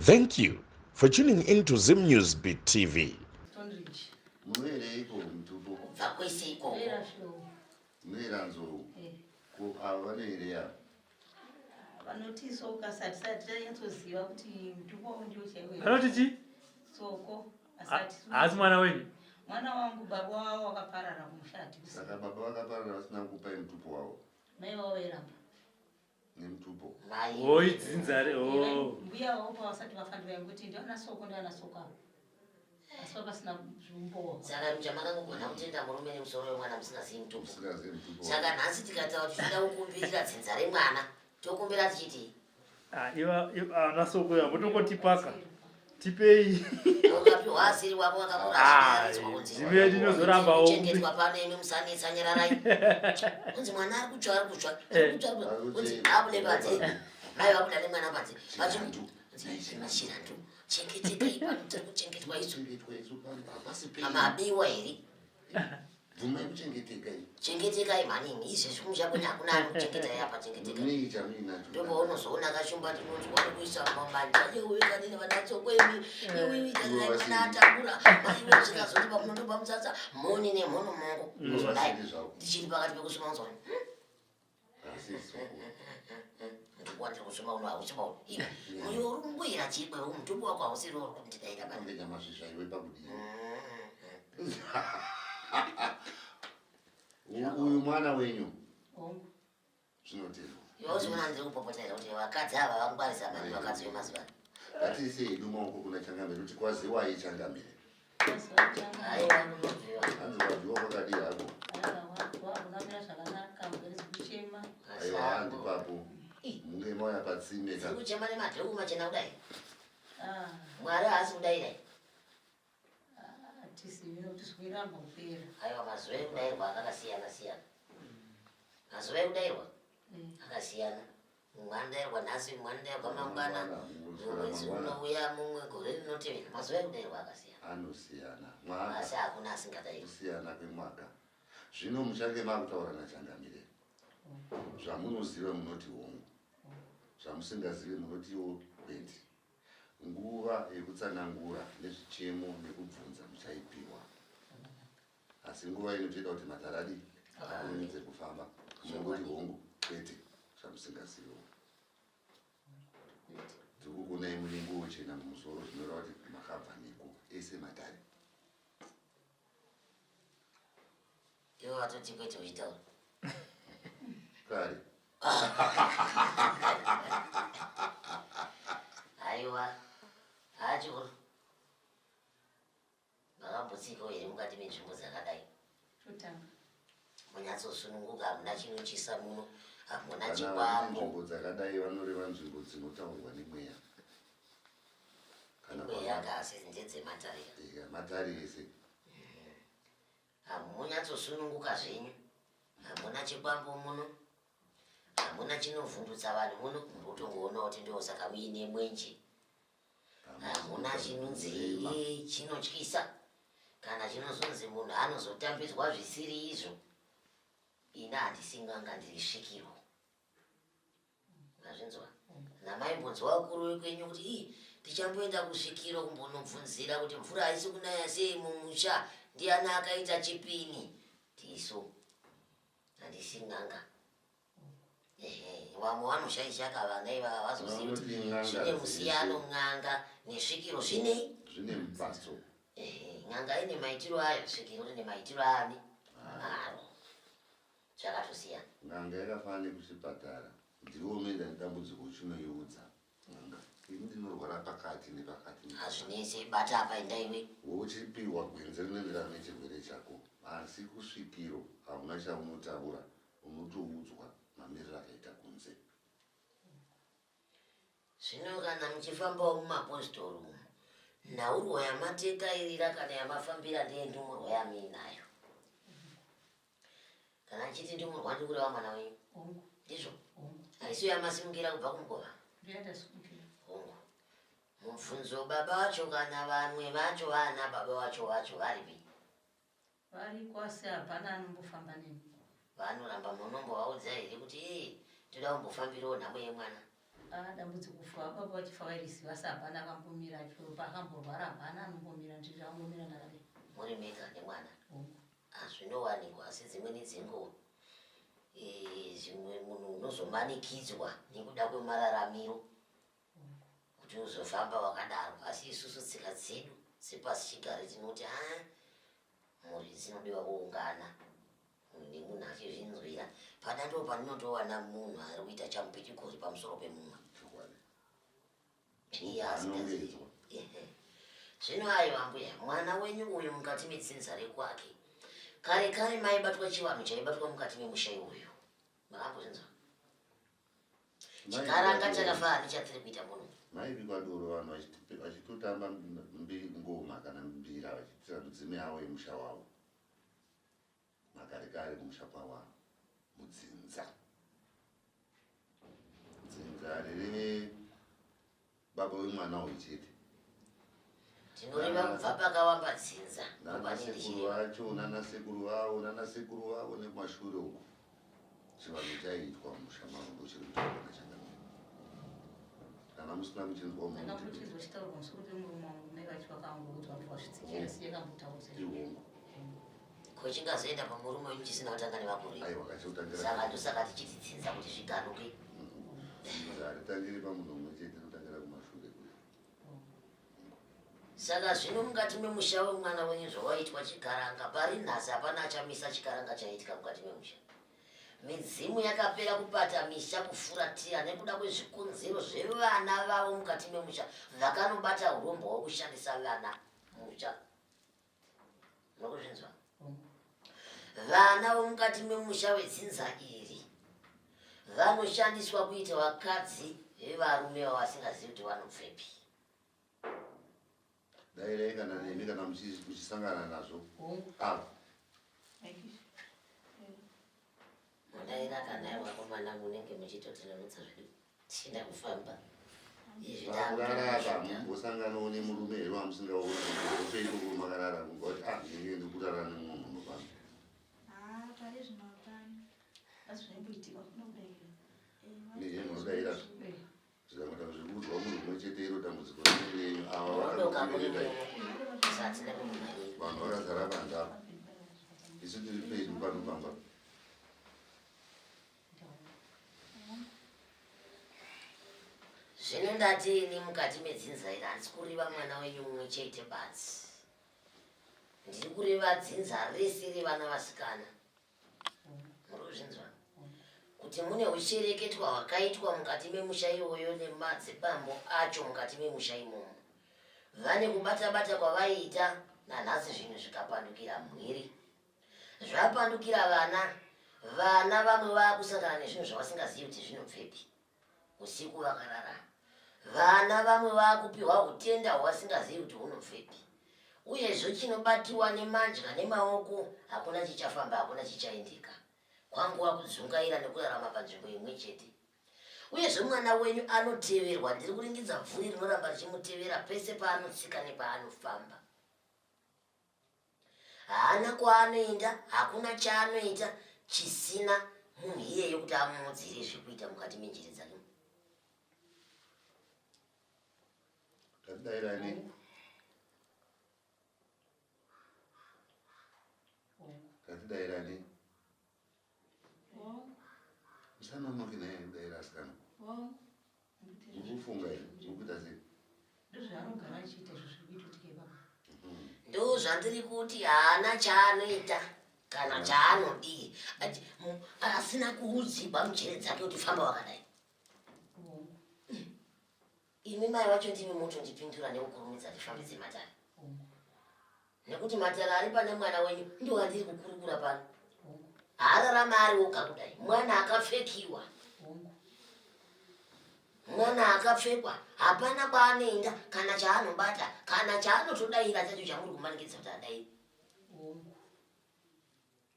Thank you for tuning in to Zim News Beat TV. Mwana wangu baba wao wakaparara kumushati. Saka baba wakaparara wasina kukupa mtupo wao. Mai wao eramba. Ni mtupo. Oi dzinzare Mbuya wao pa wasati vafandi vangu kuti ndio nasoko ndio nasoka. Asoka sina zvumbo. Saka mjamanga ngona kutenda murume nemusoro wemwana musina simtupo. Saka nhasi tikataura kuti tinoda kukumbirira dzinzare mwana. Tokumbira tichiti. Iva nasoko ya motongotipaka. Tipei. Okapi wasiri wako wakakura achira. Zive dinozoramba o. Chengetwa pano imi musanisa nyararai. Unzi mwana ari kuchwa. Unzi abule bati. Mai wabuda nemwana bati. Bachimtu. Unzi mashira ndu. Chengeteka ipano tiri kuchengetwa isu. Amabiwa iri. Vuma kuchengeteka iyi. Chengeteka imanini izvi zvimusha kune hakuna anochengeta yapa chengeteka. Mimi chamina. Ndipo unozoona kashomba tinoti wari kuisa mumanja yeuweka nene vanatso kwemi. Iwi kana atambura. Mai zvikazoti pamunondo pamusasa moni nemhono mongo. Uzodai. Ndichiri pakati pekusoma unzoni. Asiso. Ndikuwandira kusoma uno hausoma uno. Uyo urikumbuyira chikwe umutupo wako hausiri uri kundidaira pano. Ndenya mashisha iwe pakudini. Uyu mwana wenyu. Zvinotero. Yozona ndiri kupopotera kuti vakadzi ava vangwarisa mari vakadzi vemazuva. Ngatise iduma uko kuna changamire kuti kwaziwa ichangamire. Aiwa ndinoziva. Hanzi wadziwa kwakadi hako. Aiwa handi papo. Munge moya patsime ka. Kuchema nemadheku machena kudai. Mwari haasi kudai dai. Tisiramba kupera. Aiwa mazuva ekudairwa akasiyana siyana. Mazuva ekudairwa akasiyana. Mwandairwa nhasi, mwandairwa mangwana. Mwedzi unouya mumwe gore rinotevera. Mazuva ekudairwa akasiyana. Anosiyana. Asi hakuna asingadairwa. Kusiyana kwemwaka. Zvino muchange makutaura nachangamire. Zvamunoziva munoti hongu. Zvamusingazivi munotiwo kwete. Nguva yekutsanangura nezvichemo nekubvunza muchaipiwa. Asi nguva inotoita kuti mataradi akurumidze kufamba. Munongoti hongu kwete zvamusingaziviwo. Tikukunai mulingo uchena mumusoro zvinoreva kuti makabva niko ese matari. Ivo vatoti kwete uchitaura. Kare. Aiwa. Hacho. Makambotsikawo here mukati menzvimbo dzakadai. Totanga. Munyatsosununguka hamuna chinochisa muno. Hamuna chikwambo. Nzvimbo dzakadai vanoreva nzvimbo dzinotaurwa nemweya. Mweya kasi ndedzematare. Matare ese. Hamunyatsosununguka zvenyu. Hamuna chikwambo muno. Hamuna chinovhundutsa vanhu muno. Munotongoona kuti ndosaka muine mwenje. Hamuna chinonzi chinotyisa. Kana chinozonzi munhu anozotambidzwa zvisiri izvo. Ina handisinganga ndiri svikiro. Mazvinzwa? Namaimbonzwa wakuru wekwenyu kuti tichamboenda kusvikiro kumbonobvunzira kuti mvura haisi kunaya sei mumusha. Ndiani akaita chipini. Tiso. Handisinganga. Vamwe vanoshaisha kavana ivava vazoziva kuti zvine musiyano n'anga nesvikiro zvinei. Zvine mubaso. N'anga ine maitiro ayo, svikiro ine maitiro ani. Zvakatosiyana. N'anga yakafanana nekuchipatara. Ndiwo unoenda nedambudziko uchinoiudza. N'anga ini ndinorwara pakati nepakati. Hazvinese bata apa endaiwe. Uchipiwa gwenzi rinoenderana nechirwere chako. Asi kusvikiro hamuna chaunotaura. Unotoudzwa mamiriro akaita kunze. Zvino kana muchifambawo mumapostori umu, nhaurwa yamatekairira kana yamafambira ndendumurwa yamuinayo. Kana chiti ndumurwa ndikureva mwana wenyu. Ndizvo? Haisiyo yamasimukira kubva kumukova. Hongu. Mubvunzo baba vacho kana vamwe vacho vana baba vacho varipi? Vari kwasi hapana anombofamba nemi. Vanoramba munombovaudza here kuti toda kumbofambirawo nhamo yemwana. dambudziko kufa baba vachifa vairisiva sapana akambomira paakamborwara hapana anombomira ndizvo angomira ndakadai muri mega nemwana zvinowanikwa asi dzimweni dzenguva zvimwe munhu unozomanikidzwa nekuda kwemararamiro kuti uzofamba wakadaro asi isusu tsika dzedu sepasi chigare tinoti mhuri dzinodiwa kuungana nemunhu achizvinzwira pada ndo pandinotowana munhu ari kuita chamupitikuri pamusoro pemumwe zvino ayo ambuya mwana wenyu uyu mukati metsinza rekwake kare kare maibatwa chivanhu chaibatwa mukati memusha iwoyo makambozvinzwa chikaranga chakafa nechatiri kuita munhu maivigwa doro vanhu vachitotamba ngoma kana mbira vachiitira mudzime yavo yemusha wavo makare kare kumusha kwavo mudzinza dzinza riri baba wemwana uyu chete tinoreva kubva pakawamba dzinza nanasekuru vacho nanasekuru vavo nekumashure uko chivanhu chaitwa mumusha mavo ndochiri kutaurana chakanaka kana musina kuchinzwa ndakambotizwa chitaurwa musoro pemurume wangu maivachivakangu kuti vantu vasvitsikira siye kambotaura ihongo ko chingazoenda pamurume wenyu chisina kutanga nevakuru aiwa kachiutangira saka ndosaka tichititsinza kuti zvigaruke haritangiri pamunhu umwe chete notangira kumashure saka zvino mukati memusha wemwana wenyu zvawaitwa chikaranga pari nhasi hapana achamisa chikaranga chaitika mukati memusha midzimu yakapera kupata misha kufuratira nekuda kwezvikunziro zvevana vavo mukati memusha vakanobata urombo hwekushandisa vana musha nokuzvinzwa vana vomukati memusha wedzinza iri vanoshandiswa kuita vakadzi vevarume vavasingazivi kuti vanobvepi dairai kana nemi kana muchisangana nazvo ava mudaira kana vakomana munenge muchitotinomutsa zvedu tichida kufamba vakuraraka mumbosanganawo nemurume here wamusingaopeiko kuri makarara mungauti ndinge ndikurara nemunhu unofamba nemunodaira zvikamata zvikuudzwa munhu umwe chete iro dambudziko renyu ava vanhu vakazara panzapa isu tiri pedu panofamba zvino ndatini mukati medzinza iri handisi kuriva mwana wenyu mumwe chete basi ndiri kuriva dzinza rese revana vasikana muri kuzvinzwa kuti mune uchereketwa hwakaitwa mukati memusha iwoyo nemadzibambo acho mukati memusha imomo vane kubata-bata kwavaiita nanhasi zvinhu zvikapandukira mwiri zvapandukira vana vamwe vakusangana nezvinhu zvavasingazivi kuti zvinobvepi usiku vakararama vana vamwe vakupiwa utenda hwavasingazivi kuti hunobvepi uyezve chinobatiwa nemanjwa nemaoko hakuna chichafamba hakuna chichaendeka kwanguva kudzungaira nekurarama panzvimbo imwe chete uyezve mwana wenyu anoteverwa ndiri kuringidza bvuri rinoramba richimutevera pese paanotsika nepaanofamba haana kwaanoenda hakuna chaanoita chisina munhu iyeyo kuti amudzire zvekuita mukati menjiri dzake katidairani musanonoki naye kudaira asikana ukufunga here ukuita sei ndozvaanogara achiita izvo zviri kuitika baba ndo zvandiri kuti haana chaanoita kana chaanodii asina kuudzigwa mujere dzake kuti famba wakadai imi mai vacho ndimi motondipindura nekukurumidza ndifambidze matara nekuti matara ari pane mwana wenyu ndiwo andiri kukurukura pano haararama ari woga kudai mwana akapfekiwa mwana akapfekwa hapana kwaanoenda kana chaanobata kana chaanotodaira chacho chamuri kumanikidza kuti adairi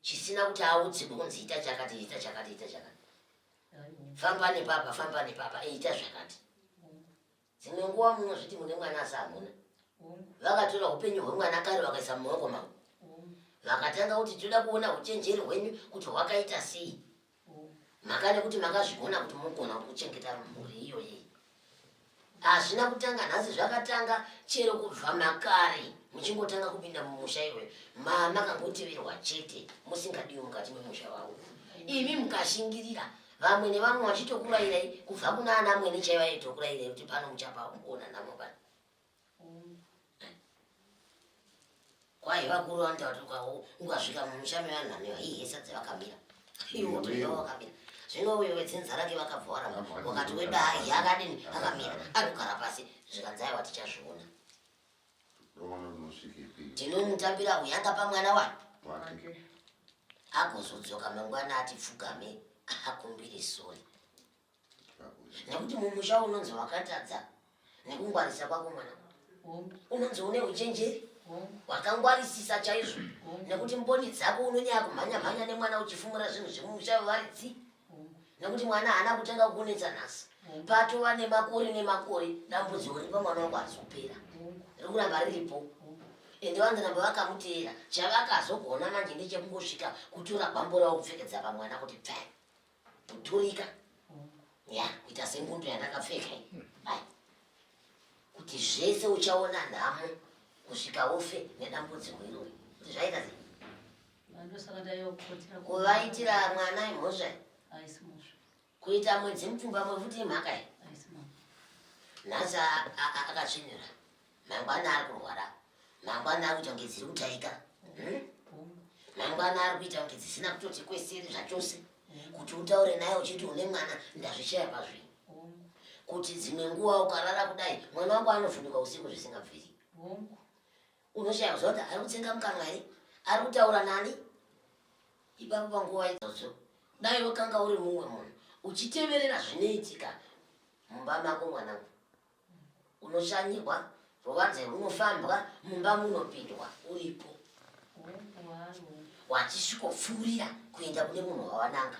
chisina kuti audzi kunzi ita chakati ita chakati ita chakati famba nepapa ita zvakati dzimwe nguva munozviti mune mwana asamuna vakatora upenyu hwemwana kare vakaisa mumaoko mavo vakatanga kuti toda kuona uchenjeri hwenyu kuti hwakaita sei maka nekuti makazvigona kuti mugona kuchengeta mhuri iyoyi hazvina kutanga nhasi, zvakatanga chero kubva makare muchingotanga kupinda mumusha iwe mamakangoteverwa chete musingadiwi mukati memusha wavo. Imi mukashingirira vamwe nevamwe vachitokurayirai kubva kuna ana amweni chaiva itokurayirai kuti pano muchapaona namo pano. Kwai vakuru vanotaura kuti ukasvika mumusha mevanhu vanewa hesa dzavakamira iwo wakamira zvino uyo wedzenzara ke vakabva waramba wakati wedai akadini akamira anogara pasi zvikanzaiwa tichazviona. Tinomutambira uyanga pamwana wake agozodzoka mangwana ati pfugame akumbire sori nekuti mumusha unonzi wakatadza nekungwarisa kwako mwana unonzi une uchenjeri wakangwarisisa chaizvo nekuti mboni dzako unonyanya kumhanya nemwana uchifumura zvinhu zvemumusha wevaridzi nekuti mwana haana kutanga kukunetsa nhasi patova nemakore dambudziko ripa mwana wako hazopera rikuramba riripo ende vanziramba vakamuteera chavakazogona manje ndechekungosvika kutora gwambo ravo kupfekedza pamwana kuti pfa kuturika ya kuita sengundo yandakapfeka ai kuti zvese uchaona nhamo kusvika ufe nedambudziko irori kuti zvaita sei kuvaitira mwana imhosva kuita mwedzi mupfumba mwefuti imhaka i nhasi akatsvinura mangwana ari kurwara mangwana ari kuita kunge dziri kutaika mangwana ari kuita kunge dzisina kutoti kweseri zvachose kuti utaure naye uchiti une mwana ndazvishaya pazvii kuti dzimwe nguva ukarara kudai mwana wangu anovhunika usiku zvisingabviri unoshaya kuziva kuti ari kutsenga mukanwa here ari kutaura nani ipapo panguva idzodzo dai wakanga uri mumwe munhu uchiteverera zvinoitika mumba mako mwanangu unoshanyirwa ruvanze runofambwa mumba munopindwa uripo wachisvikopfuurira kuenda kune munhu wawananga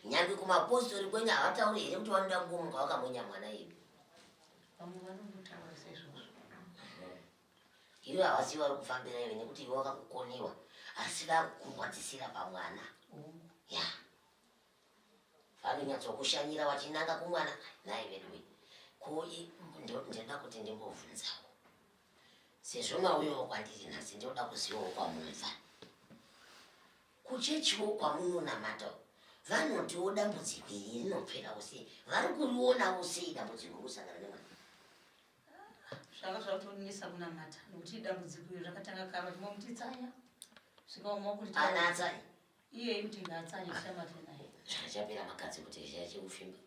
nyange kumapostori kwenye havatauri here kuti vanoda kungomuka wakamonya mwana ivi ivo havasi vari kufambira ive nekuti ivo vakakukoniwa asi vakurwadzisira pamwana ya vanonyatsokushanyira wachinanga kumwana naivedwe ndinoda kuti ndimbobvunzawo sezvo mauyawo kwandiri nhasi ndinoda kuzivawo kwamubva kuchechiwo kwamunonamatawo vanotiwo dambudziko iri rinopferawo sei vari kurionawo sei dambudziko kusangana nemwana zvanga zvautonesa kunamata nokuti dambudziko iri rakatanga kare vachimomutitsanya svikaoma kuti anatsanya iye kuti ngatsanye kushamate naye zvachapera makadzi kuti zvichachekufimba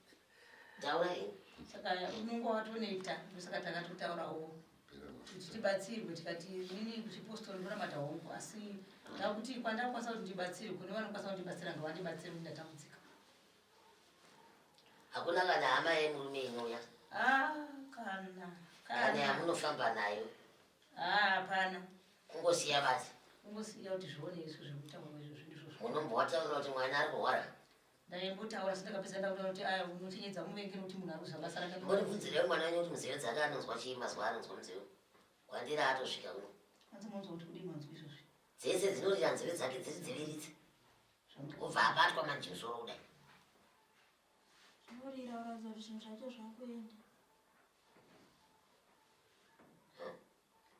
taura ini saka unonge watoneita ndosaka takatotaurawo kuti tibatsirwe tikati nini kuchipostori ndonamata hongu asi ndakuti kwandakwanisa kuti ndibatsirwe kune vanokwanisa kundibatsira ngovandibatsire kuti ndatambudzika hakuna kana hama yemurume inouya kana yamunofamba nayo hapana kungosiya basi kungosiya kuti zvione izvo zvekutaura izvo zvindizvo munombotaura kuti mwana ari kurwara ndaimbotaura sindakapedza ndakuta kuti unotinyedza muvengere kuti munhu ari kuzabasa rake mbonibvunzirewo mwana wenyu kuti munzeve dzake anonzwa chii mazuva anonzwa munzeve kwandiri atosvika kuno asi munonzwa kuti kudi manzwa izvozvi dzese dzinorira nzeve dzake dziri dziviritse ubva abatwa manje musoro kudai zvinorira uratidza kuti zvinhu zvacho zvakuenda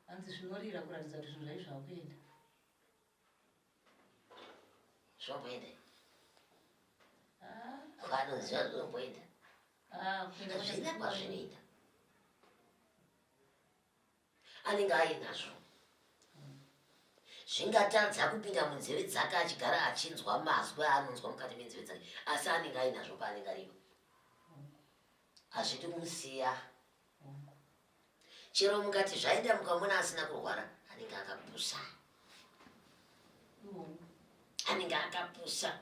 hanzi zvinorira kuratidza kuti zvinhu zvai zvakuenda zvomboenda vanonziva zvinomboenda zvina kwazvinoita anenge ainazvo zvingatadza kupinda munzeve dzake achigara achinzwa mazwi aanonzwa mukati menzeve dzake asi anenge ainazvo paanenge aripo hazvidi kumusiya chero mukati zvaenda mukamona asina kurwara anenge akapusa anenge akapusa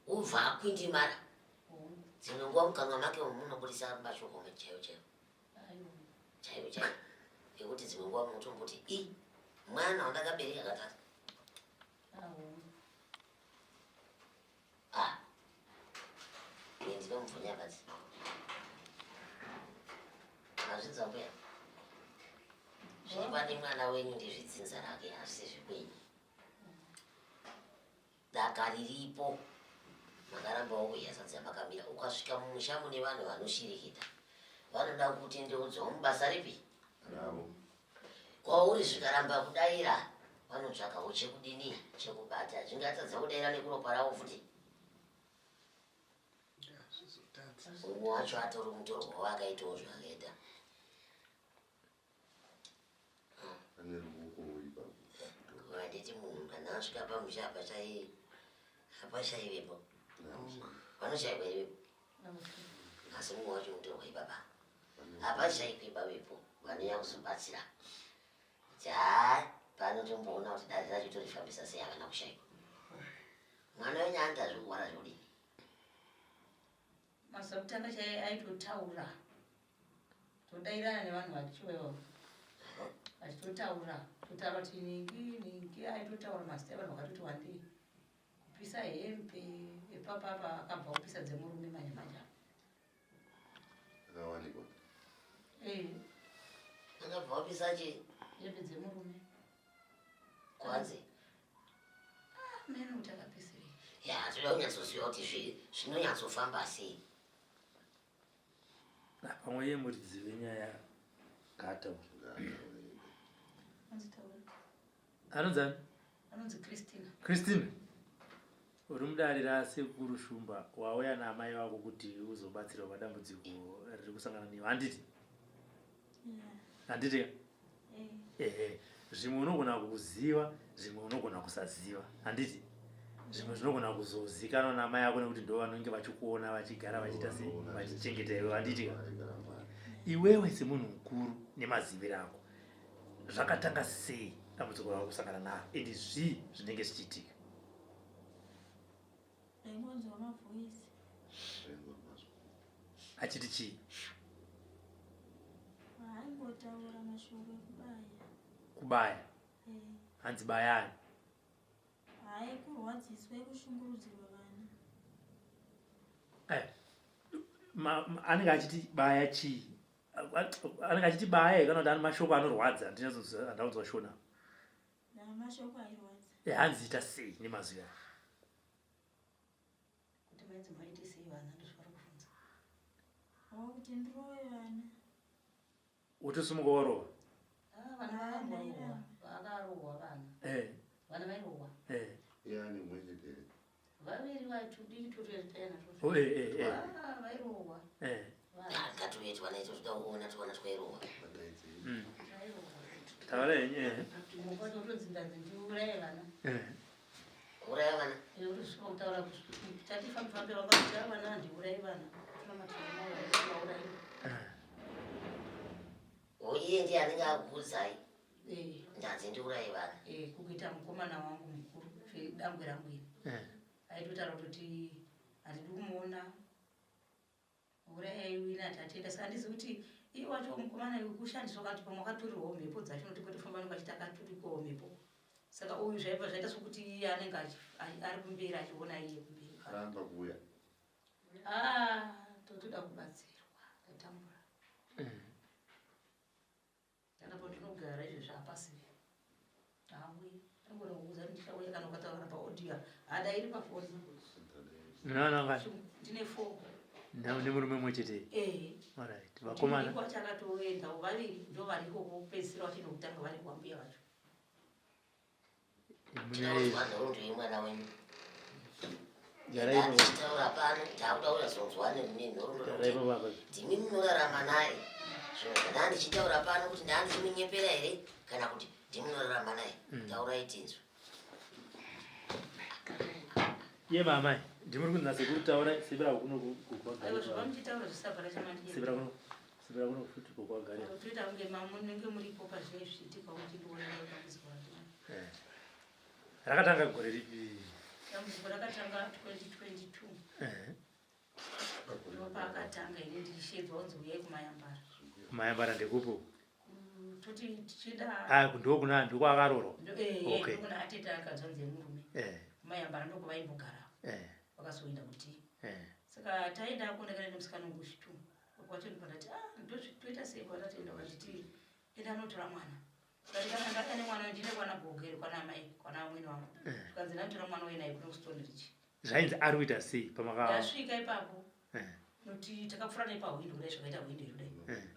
ubva akwindimara dzimwe nguva mukanwa make munobudisa mashoko chaiwo chaiwo chaiwo ekuti dzimwe nguva munotomboti i mwana wandakabereka katatu ine ndinomubvunya basi hazvidzambuya zviri pane mwana wenyu ndezvidzinza rake hazvisi zvikwenyu daka riripo makarambawo kuyasadza makamira ukasvika mumusha mune vanhu vanoshireketa vanoda kuti ndeudzwa mubasa ripi Ravo. kwauri zvikaramba kudaira vanotsvakawo chekudini chekubata zvingatadza kudaira nekuropa ravo futi umwe wacho atori mutorwa wakaitawo zvakaita Ane ruoko ipapo. vanditi munhu kana asvika pamusha hapashaivepo vanoshaiwa ivepo asi mumwe wacho mutorwa ipapa hapashaipi pavepo vanouya kuzobatsira kuti hai panotomboona kuti dare racho torifambisa sei havana kushaiwa mwana wenyu andazviwara zvodini mazokutanga aitotaura todairana nevanhu vachiwewo vachitotaura totaura kuti ningi aitotaura mazita evanhu vakatoti wandei kupisa hembe epapapa akabva kupisa dzemurume manja manja Akawanikwa. akabva kupisa chi hembe dzemurume kwanzi mene kuti akapisirei ya toda kunyatsoziva kuti zvinonyatsofamba sei pamwe ye muridzi wenyaya gata anonzani anonzi Christina Christine uri mudare rasekuru Shumba wauya naamai vako kuti uzobatsira padambudziko riri kusangana nevo handiti handiti ehe zvimwe unogona kuziva zvimwe unogona kusaziva handiti zvimwe zvinogona kuzozikanwa namai ako nekuti ndo vanenge vachikuona vachigara vachiita sei vachichengeta iwe handiti iwewe semunhu mukuru nemaziviro ako zvakatanga sei dambudziko rava kusangana naro ende zvii zvinenge zvichiitika ndaingonzwa mavhoisi achiti chii aingotaura mashoko ekubaya kubaya hanzi bayani hai kurwadziswa kushungurudzirwa vana anenge achiti baya chii anenge achiti baya kana kuti ane mashoko anorwadza handaudzwa shona mashoko airwadza hanzi ita sei nemazuva kuti maidzi maite sei vana ndozvari kufunza ava kuti ndirove vana wotosimuka warova vana vakarohwa vana vana vairohwa Yani mwenyetere. vaviri vacho diki totoyataina vairohwa ngatovetwa naito toda kuona toona twairohwa taura yenye mukati utodzindanzi ndiuraye vana uraya vana urusvika kutaura kuti tatifa mfambira vakaita vana handiurayi vana tuna mataaurayi iye ndiye anenge akukudzai ndanzi ndiurayi vana kukuita mukomana wangu mukuru dangwe rangwini aitotaura kuti handidi kumuona urayai wina ati atienda saka handizi kuti iye wacho mukomana iwe kushandiswa kati pamwe akatoriwawo mhepo dzacho noti kotofamba nokachiti akatorikwawo mhepo saka uyu zvaibva zvaita sokuti iye anenge ari kumberi achiona iye kumberi Aramba kuuya. totoda kubatsirwa tatambura ndakapo ndinogara izvo zvapasi hauyi angona kuuza kuti ndichauya kana ukataura paaudio hada iri pafoni ndine fo nemurume mumwe chete vakomana wacho akatoendawo vaviri ndo variko kupedzisira vachino kutanga vari kuwambuya vacho tinauzwanhaundo imwana wenyu nditaura pano takutaura zonzwane mune nhorondoo ndimi munorarama naye zvino kana ndichitaura pano kuti ndandimunyepera here kana kuti ndimunorarama naye taurai tinzwa ye mamai ndimuri kunatse kutaura sebera kuno zvavamuchitaura zvisabvara sebera kuno futi kokwagarira toita kunge mamunenge muripo pazvinenge zvichiitika muchindionera dambudziko racho rakatanga gore ripi dambudziko rakatanga 2022 ndopaakatanga ine ndichishedzwa kunzi uyai kumayambara kumayambara ndekupo toti tichida ndiko akarorwa kuna ateta akadzonzi emurume kumayambara ndokwavaimbogara vakazoenda kuti saka taenda kuonekana nemusikana wangu Shitu kwachonipanda ti ndozvitoita sei kwatatoenda kwachiti enda anotora mwana ndakanga ne mwana ndine kwana bhogeri kwana amai kwana amweni wangu tukanzi ndanotora mwana wenaye kuno kusitondirichi zvainzi ari kuita sei pamaka ndasvika ipapo noti takapfura nepahwindo kudai zvakaita hwindo kudai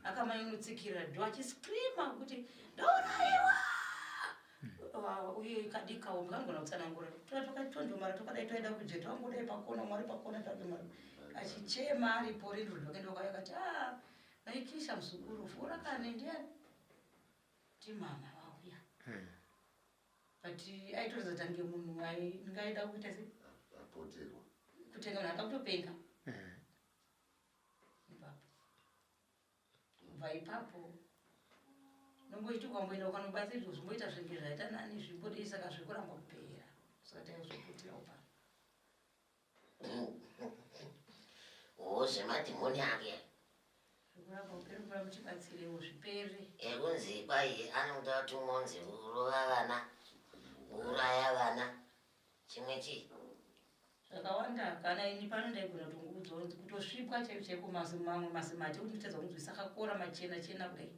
akamanyunutsikira dho achiscreama kuti ndaurayiwa uye kadikawo mukangona kutsanangura totondomara tokadai toenda kujeta wangodai pakona mwari pakona tadomara achichema aripo rindo rwakaenda kwayo akati naikisha muzukuru vhura kane ndiani timama vauya but aitorodza tange munhu ngaida kuita sei apoterwa kutenga munhu akakutopenga kubva ipapo nongoiti kwamboenda ukanobatsirwa zvimboita zvinge zvaita nani zvimbodei saka zviri kuramba kupera saka taizvoputirawo pano zvemadhimoni ake zvikuramba kupera kura muchibatsirewo zvipere ekunzi kwai anoda tumonzi urova vana uraya vana chimwe chii zvakawanda kana ini pano ndaigona kutosvipwa chaiko mamwe mazimati kuti kutedza kunzwisa akakora machena chena kudai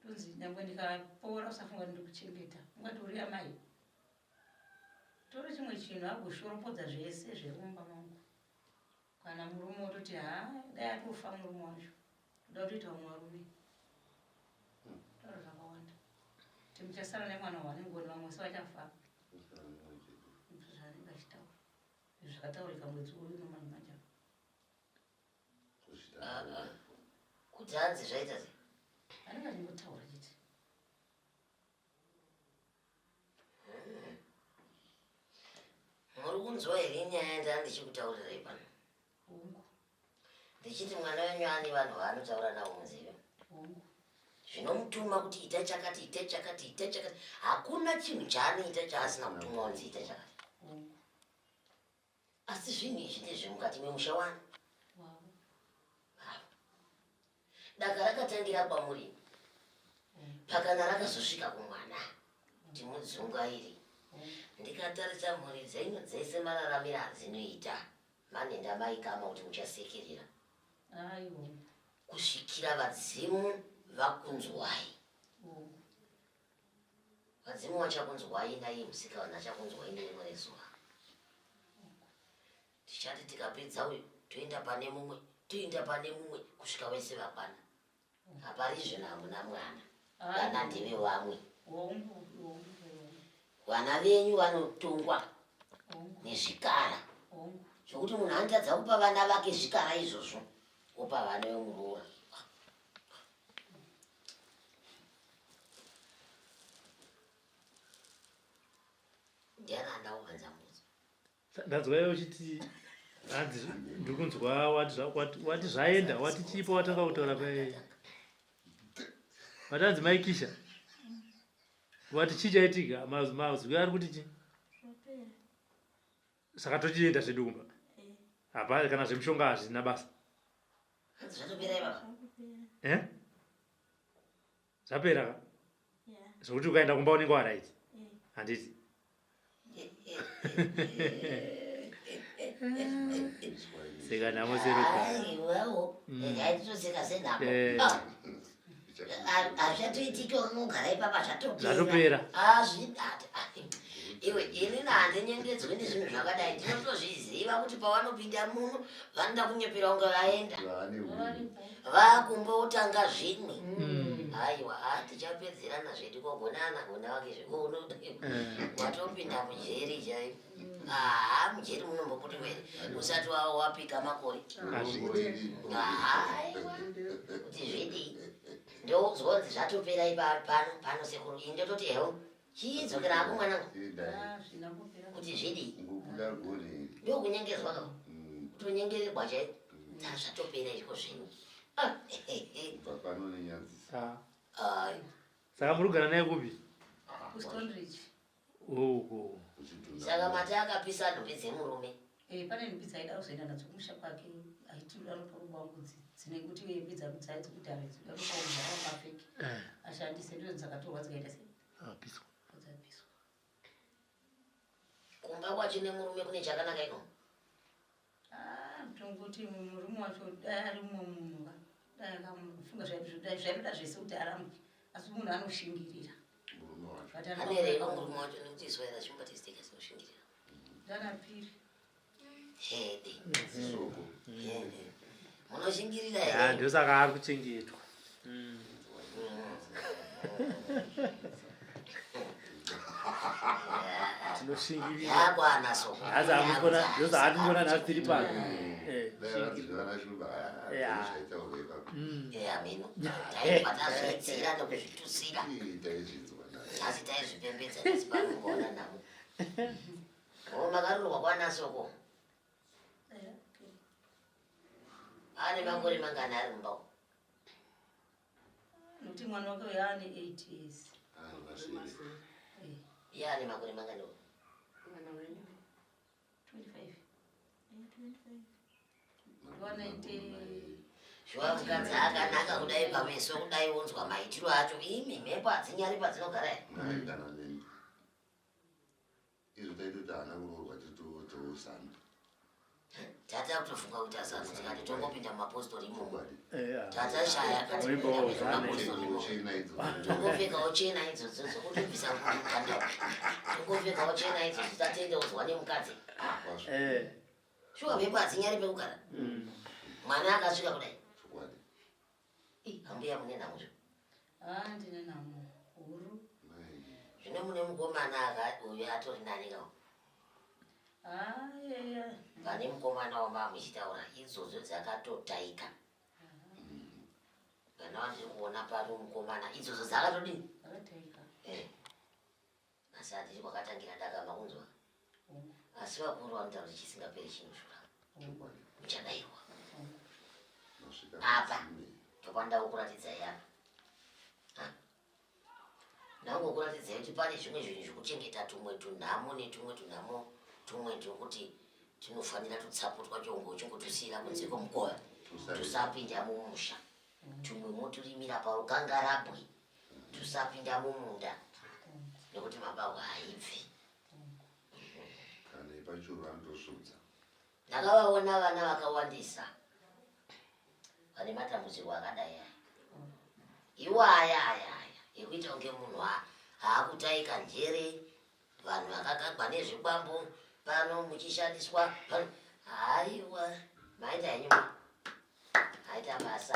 tonzi nyangwe ndikapora usafunga ndiri kuchengeta ungati uri amai tore chimwe chinhu agoshoropodza zvese zverumba mangu kana murume ototi dai atofa murume wacho toda kutoita umwarume tauro zvakawanda kuti muchasara nemwana wanengoni vamwe se vachafa zvanenge achitaura zvakataurika mwedzi uyu nomanyamaja kuti hanzi zvaita sei anenge achingotaura chiti muri kunzwa here nyaya yandaa ndichikutaurirai pano hongu ndichiti mwana wenyu ane vanhu vaanotaura navo munzive hongu zvinomutuma kuti ita chakati ita chakati ita chakati hakuna chinhu chaanoita chaasina kutumwa unzi ita chakati hongu asi zvinhu izvi ndezvemukati memusha wani wavo daka rakatangira kwamuri pakana rakazosvika kumwana kuti mudzungairi ndikatarisa mhuri dzenyu dzese mararamiro adzinoita manenda maikama kuti muchasekerera aiwo kusvikira vadzimu vakunzwai vadzimu vachakunzwai naiye musikana achakunzwai nerimwe rezuva tichati tikapedza uyu toenda pane mumwe kusvika vese vakwana haparizve hamuna mwana vana ndeve vamwe hongu vana venyu vanotongwa nezvikara zvokuti munhu anotadza kupa vana vake zvikara izvozvo opa vana vemuroora ndiani andakuvanza mudzi ndanzwayo uchiti hanzi ndiri kunzwa wati zvaenda wati chipo watanga kutaura pai watanzi maikisha wati chii chaitika mazwi ari kuti chi zvapera saka tochienda zvedumba hapana kana zvemushonga hazvina basa zvatopera ivava zvakupera zvapera ka ya zvokuti ukaenda kumba unenge waraiti handiti seka nhamo seruka aiwawo aitoseka senhamo hazvatoitiki unogara ipapa zvatopera azvidata iwe ini nahandinyengedzwe nezvinhu zvakadai ndinotozviziva kuti pavanopinda muno vanoda kunyepera kunge vaenda vakumbotanga zvimwe aiwa tichapedzerana zvedu kogonana gona vake zvekuno watopinda mujeri chaivo mujeri munombopoti were usati wapika makore aiwa kuti zvidii ndozonzi zvatopera pano sekuru ini ndototi hewo chiidzokera hako mwanangu kuti zvidii ndokunyengezwa kako kutonyengererwa chaivo zvatopera izvo zvinhu saka muri kugara naye kupi kustonridge saka mati akapisa nhumbi dzemurume pane nhumbi dzaida kuzoenda nadzo kumusha kwake aiti anotorumba ngudzi dzine kuti hembe dzakudzaye dzekuti haidzida kupauzara mapfeki ashandise ndo dzakatorwa dzikaita sei piswa dzapiswa kumba kwachine murume kune chakanaka ino tongoti murume wacho dai ari mumwe munhu dai akafunga zvaitoda zvese kuti arambe asi munhu anoshingirira anere ino murume wacho nekuti iswaira chimbatisiteka sinoshingirira ndanapiri hede soko hede munoshingirira ya here ndosaka ari kuchengetwa tinoshingirira yakwana soko asi amukona ndosaatindona nhasi tiri pano amino taibva tazvitsira nekuzvitusira asi taizvipembedza nesi panongoona namo makarurwa kwana soko ane makore mangani ari mumbao nokuti mwana wake yaane 8 years iye ane makore mangani 25 shuwa mukadzi akanaka kudai pameso kudai unzwa maitiro acho imi mhepo hadzinyari padzinogara izvo taitoti hana kurorwa titotosana tata kutofunga kuti asati tikati tongopinda mumapostori imomo tatashaya katimapostori imomo tongopfekawo chena idzodzo dzokutobvisa mukanda tongopfekawo chena idzodzo tatendeudzwa nemukadzi shuwa mhepo hadzinyari pekugara mwana akasvika kudai hambuya mune namuzvo ndine namo huru zvino mune mukomana uyu atori nani kawo pane mukomana wamba muchitaura idzodzo dzakatotaika kana wandiri kuona pano mukomana idzodzo dzakatodini akataika asi handiri kwakatangira ndakama kunzwa asi vakuru vanotaura kuti chisingaperi chinoshura uchadaiwa apa topanda kukuratidza yana nangokuratidzai kuti pane zvimwe zvinhu zvekuchengeta tumwe tunhamo netumwe tunhamo tumwe twekuti tinofanira tutsaputwa chongo uchingotusiyira kunze kwomukova tusapinda mumusha tumwe moturimira parukangarabwe tusapinda mumunda nekuti mabahwa haibvi kana ipachuru anotosudza ndakavaona vana vakawandisa vane matambudziko akadai aya iwo aya ekuita kunge munhu haakutaika njere vanhu vakagagwa nezvikwambo pano muchishandiswa haiwa maita henyuma aita basa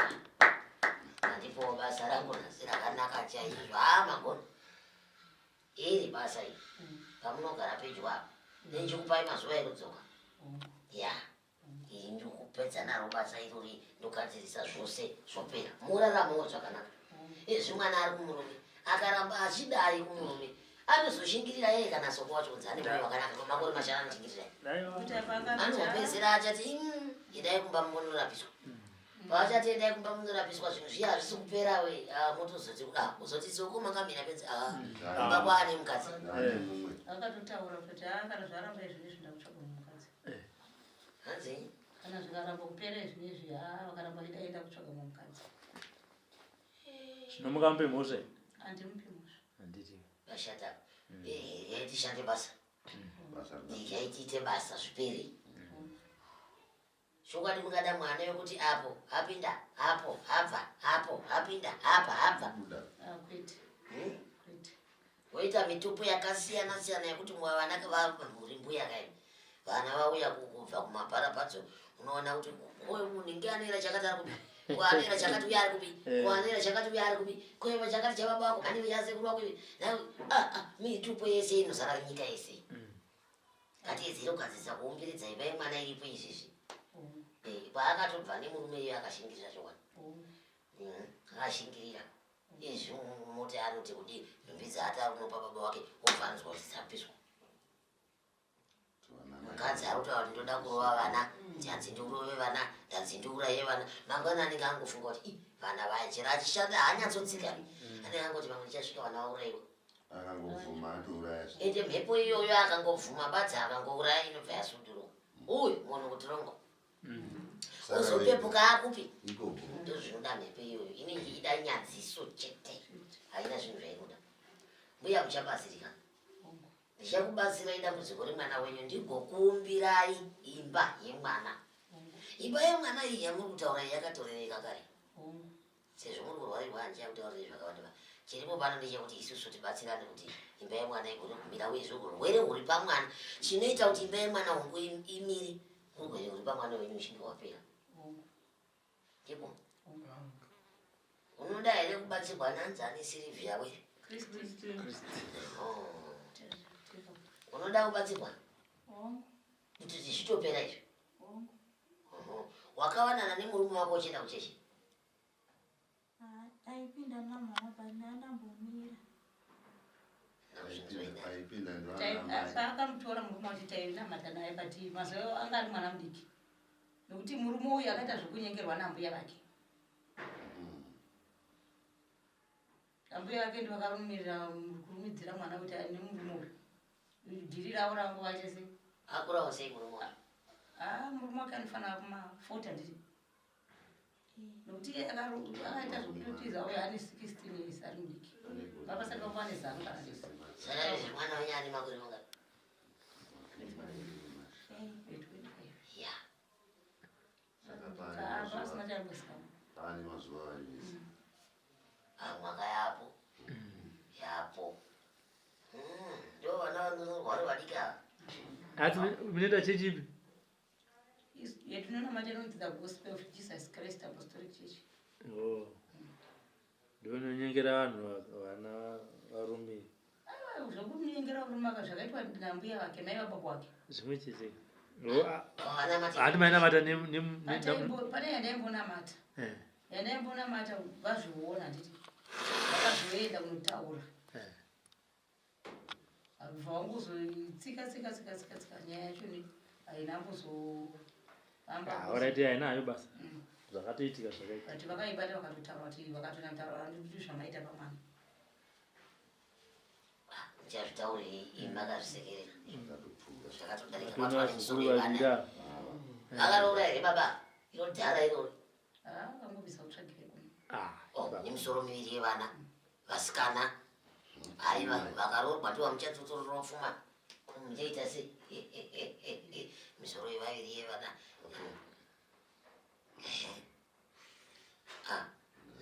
handipowo basa rangu nhasi rakanaka chaizvo magoni iri basa iri pamunogara pedyo apa nechikupai mazuva ekudzoka ya iri ndikupedza naro basa irori ndokadzirisa zvose zvopera muraramowo zvakanaka izvi mwana ari kumurume akaramba achidai kumurume anozoshingirira yeye kana soko wacho kunzi ane moyo wakanaka kwamakore mashanu anoshingirira anopedzera achati idai kumba munorapiswa paachati idai kumba munorapiswa zvinhu zviya hazvisi kupera we motozoti kuzoti soko makamira pedzi kumba kwaane mukadzi akatotaura kuti kana zvaramba izvini zvinda kutsvaga mumukadzi hanzi kana zvikaramba kupera izvini izvi vakaramba idaenda kutsvaga mumukadzi zvino mukambe mhosva handimupi mhosva handiti vashata yaitishande basa yaitiite basa zvipere shokwadi mungada mwana yokuti apo apinda apo abva apo apinda apa abva kwete woita mitupu yakasiyana siyana yekuti mwa vana muri mbuya kai vana vauya kubva kumabharapadzo unoona kuti oyo munhu inge anoera chakatara kupi kuanera chakati uya ari kupi kuanera chakati uya ari kupi kuema chakati chababa wako anenge chasekuru wako ivi mitupu yese inozara nyika yese ngatiedzere kugadzirisa kuumbiridza imba yemwana iripo izvizvi paakatobva nemurume iyo akashingirira chokwadi akashingirira izvi moti anoti kudi nhumbi dzaata unopa baba wake obvanzwa kuti dzapiswa mukadzi ari kutaura kuti ndoda kurova vana ndanzi ndiurove vana ndanzi ndiuraye vana mangwana anenge angofunga kuti vana vaya chero achishanda haanyatsotsika anenge angoti vamwe ndichasvika vana vaurayiwa akangobvuma atouraya ende mhepo iyoyo akangobvuma badza akangouraya inobva yasudurwa uyu munhu kutirongwa uzopepuka akupi ndozvinoda mhepo iyoyo inenge ida nyadziso chete haina zvinhu zvainoda mbuya muchabatsirika ndichakubatsirai dambudziko remwana wenyu ndigokuumbirai imba yemwana imba yemwana iyi yamuri kutaura yakatorereka kare sezvo muri kurwarirwa handichakutaurire zvakawanda chiripo pano ndechekuti isusu tibatsirane kuti imba yemwana igone kumira uye urwere huri pamwana chinoita kuti imba yemwana hongu imire urwere huri pamwana wenyu uchinge wapera Tipo. Unoda ere kubatsirwa nanzani Silvia we? Kristi. Oh. Unoda kubatsirwa? Kuti zvichitopera izvo. Wakawanana nemurume wako uchienda kuchechi? Aipinda namama pandandambomira. Akamutora murume wacho tainamata naye pati mazuva anga ari mwana mudiki. Nokuti murume uyu akaita zvekunyengerwa nambuya vake. Ambuya vake ndo vakarumirira kurumidzira mwana kuti ane murume uyu. Dhiri ravo ranguva chese. Akurawo sei murume wako? Murume wake anofanira kuma40 ndiri. Nokuti akaita zvokutotidza uye ane 16 years ari mudiki. Vapasati vakuva nezano kana ndisi. Saka izvi mwana wenyu ane makore mangani? Yeah. Pasina chambosika. Pane mazuva ayisi. Mwaka yapo. Yapo. Ndo vana vanorwara vadika. Ati munoenda chechi ipi? Yetinonamata inonzi the Gospel of Jesus Christ Apostolic Church. Oh. Ndononyengera vanhu vana varume. Zvokunyengera varume zvakaitwa nambuya vake naibaba kwake. Zvimwe chete. Hati mainamata pane yandaimbonamata. Yandaimbonamata vazviona nditi. Vakazoenda kunotaura. Zvawanguzotsika nyaya yacho haina kuzohamba. Alright, hainayo basa. Zvakatoitika zvakaita. Kuti vakaibata vakatotaura kuti vakatotaura kuti zvamaita pamwana. Ndichazvitauri imakazvisekerera. Zvakatodarika Kuna patwa nemusoro zvikuru wevana. vazhinda. Vakaroora here baba? Iro dhara iroro. Vangobvisa kutsvagire kuno. Nemusoro miviri yevana. Vasikana. Aiva vakaroorwa ndiwa muchatotorora pfuma. Muchaita sei? Misoro yevaviri yevana.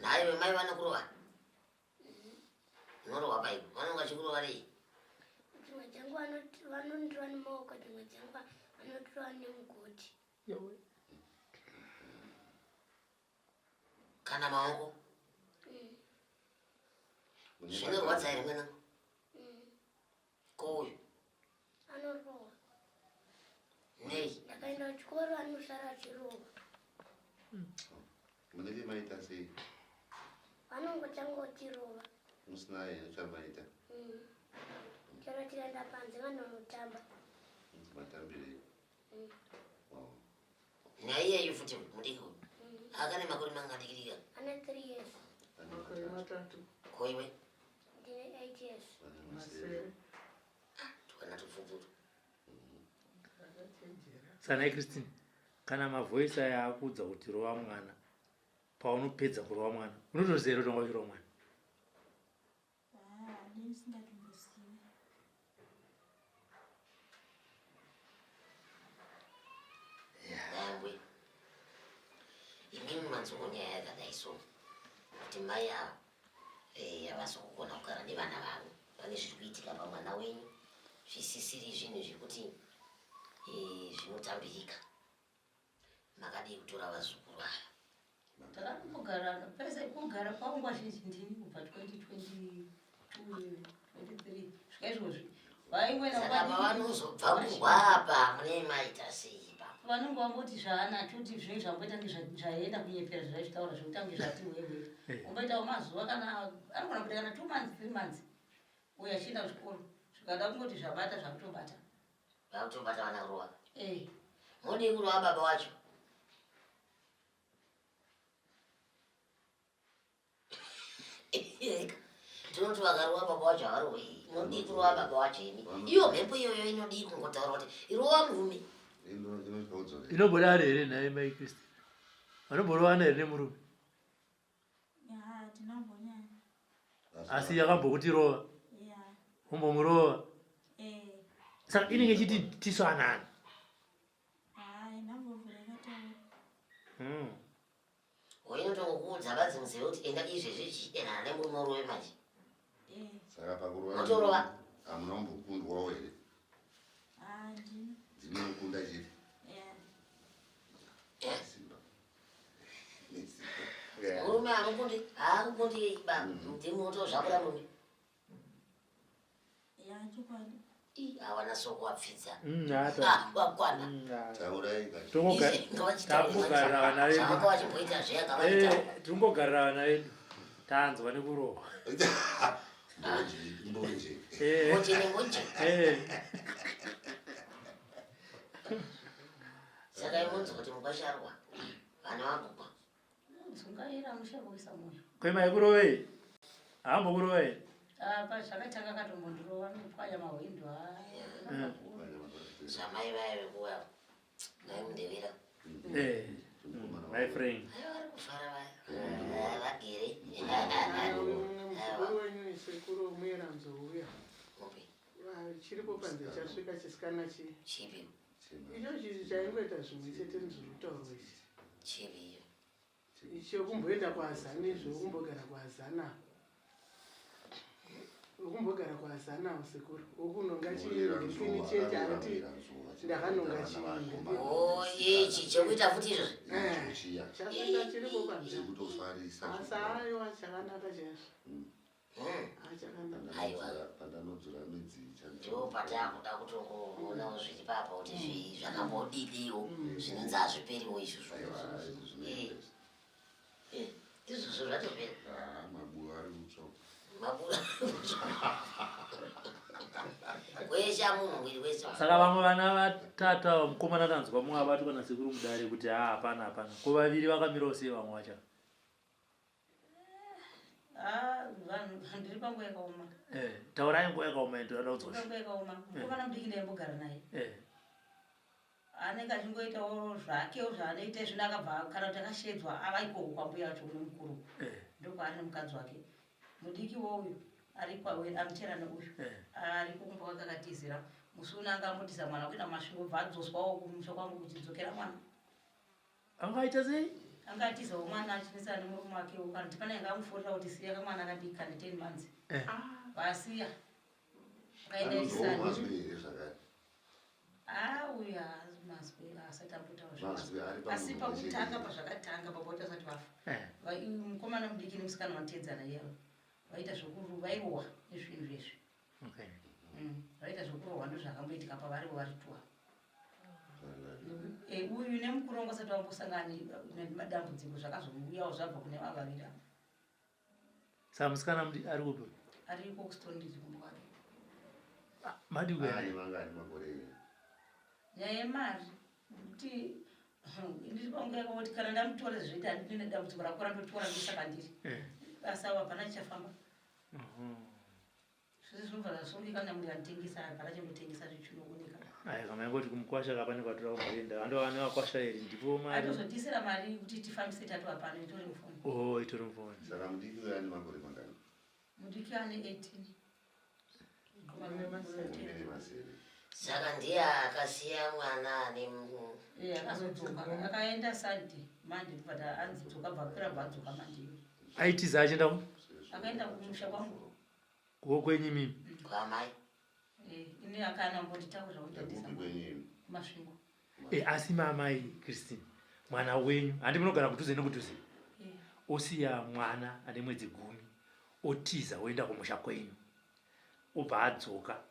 Naive mai vanokurova? Unorova paipo. Vanonga chikurova rei? Dzimwe dzenguva vanondirwa nemaoko, dzimwe dzenguva vanotirwa nemugoti. Kana maoko? Zvinorwadza here mwana? Kouyu? Anorova. Nei? Ndakaenda kuchikoro anosara achirova. Munenge maita sei? Vanongotanga kutirova. Musina here chamaita? Chero tikaenda panze vanonotamba. Matambirei? Naiyeyu futi mudiki uyu? Akane makore mangadikirika? Ane 3 years. Koiwe? Ndine 8 years. Tukana tupfupfutu. Sana Christine, kana mavoice aya akudza kuti rova mwana, paunopedza kurova mwana, unotoziva kuti wanga uchirova mwana? Ndisingatombosiyi. Dangwe. Imimi manzoko nyaya yakadai so. Kuti mai avo havasi kugona kugara nevana vavo. Pane zviri kuitika pamwana wenyu. Zvisisiri zvinhu zvekuti zvinotambirika. Makadii kutora vazukuru ava. Takambogara pese kugara kwanguva zhinji ndini kubva 2022 23 svika izvozvi Saka pavanozobva kurwapa mune maita sei ipapo? vanenge vangoti zvaanacho kuti zvinenge zvamboita zvaenda kunyepera zvazvitaura zvekutange zvati wewe umboitawo mazuva kana anogona kuita kana 2 months 3 months uye achienda kuchikoro zvikada kungoti zvabata zvakutobata Vakutobata vana kurova. Eh. Mudi kurova baba wacho? Tinoti vakarova baba wacho havarovi. Mudi kurova baba wacho imi. Iyo mhepo iyoyo inodii kungotaura kuti irova murume. Inombora ari here naye mai Kristi? Vanomborovana here nemurume? Tinombonyanya. Asi yakambokuti rova? Umbomurova? Saka inenge ichiti tisvanani? Inotongokuudza vadzimusei kuti enda izvezvi zvichidanana nemurume urove manje. Saka pakurova Motorova? hamuna kumbokundwawo here? Dzinokunda chiri? Simba. akukundi ba ndimoto zvakura mumi yachokwadi hawana soko wapfidza hata wakwana taurai tambogarira vana vedu zvavanga vachimboita zveyakavaita timbogara vana vedu tanzwa nekurohwa mbonje moje nemoje saka imunzi kuti mukwasharwa vana vagugwa dzungaira mushakuisa moyo kwemai kurovei hambokurovei apa zvakatanga katombondirova nokwaya mahwindo zvamai vaive kuva vaimundevera my friend vari kufara vaya vagere mukuru wenyu sekuru omwera mzouya mupi chiripo panze chasvika chisikana chipi icho chii chaingoita zvimwe chete nezvekutaurwa ichi chipi icho kumboenda kwaazana izvo kumbogara kwaazana ukumbogara kwaazana usekuru ukunonga chiini chete ati ndakanonga ichi chekuita futi izvozvi chasvika chiripo panze kutofarisa asi aiwa chakanaka chaizvo aiwa pandanodzura midzi ndo patakuda kutokuonawo zviri papa kuti zvakambodidiwo zvinonzi hazviperiwo izvozvo izvozvo zvatopera mabuwa ari kutsva mabura weshe amunhu mwiri wese saka vamwe vana vatata mukomana tanzwa mumwe abatwa nasekuru mudare kuti hapana ko vaviri vakamirawo sei vamwe vacho vanhu ndiri panguva yakaoma taurai nguva yakaoma ndoda kudzosva panguva yakaoma mukomana mudiki ndaimbogara naye anenge achingoitawo zvakewo zvaanoita zvino akabva kana kuti akashedzwa ava ikoko kwambuya vacho kune mukuru ndokwaari nemukadzi wake mudiki wouyu ari amucherana uyu ari kumba kwakakatizira musi uno anga ambotisa mwana kuenda masvingo bva adzoswawo kumusha kwangu kuchidzokera mwana angaita sei anga atizawo mwana achinisa nemurume wakewo kana kuti pane anga amufurira kuti siya kamwana akadiki kane 10 months vasiya akaenda isani uya mazwi asati ambotawo asi pakutanga pazvakatanga papota asati vafa mukomana mudiki nemusikana vanotedzana iyavo vaita zvokuru vairohwa nezvinhu zvezvi vaita zvokurohwa ndozvakamboitika pavarivo vari 12 uyu nemukuru wangu asati vambosangani nemadambudziko zvakazomuuyawo zvabva kune vavaviri ava saka musikana ari kupi ariko kustondizi kumba kwake madiko nyaya yemari kuti ndiri pangu yakavoti kana ndamutora zvoita handine dambudziko rakura ndotora ndisaka ndiri basa hapana chichafamba zvese zvinobva zvasungikana muri anotengesa hapana chindotengesa zvichinooneka kama yangoti kumukwasha kapane kwatora kumboenda andova nevakwasha here ndipo mari atozodhisira mari kuti tifambise tatu hapana itori mufoni itori mufoni saka mudiki uyo ane makore mangani mudiki ane 18 saka ndiye akasiya mwana akazodzoka akaenda sadi mande but anzidzoka bva kupera bva mande aitiza achienda akaenda kumusha kwangu kwenyu mimi kwamai ine akana mbonditaura kutadisa masvingo asi mamai Christine mwana wenyu handi munogara kudhuze nekudhuze osiya mwana ane mwedzi 10 otiza oenda kumusha kwenyu obva adzoka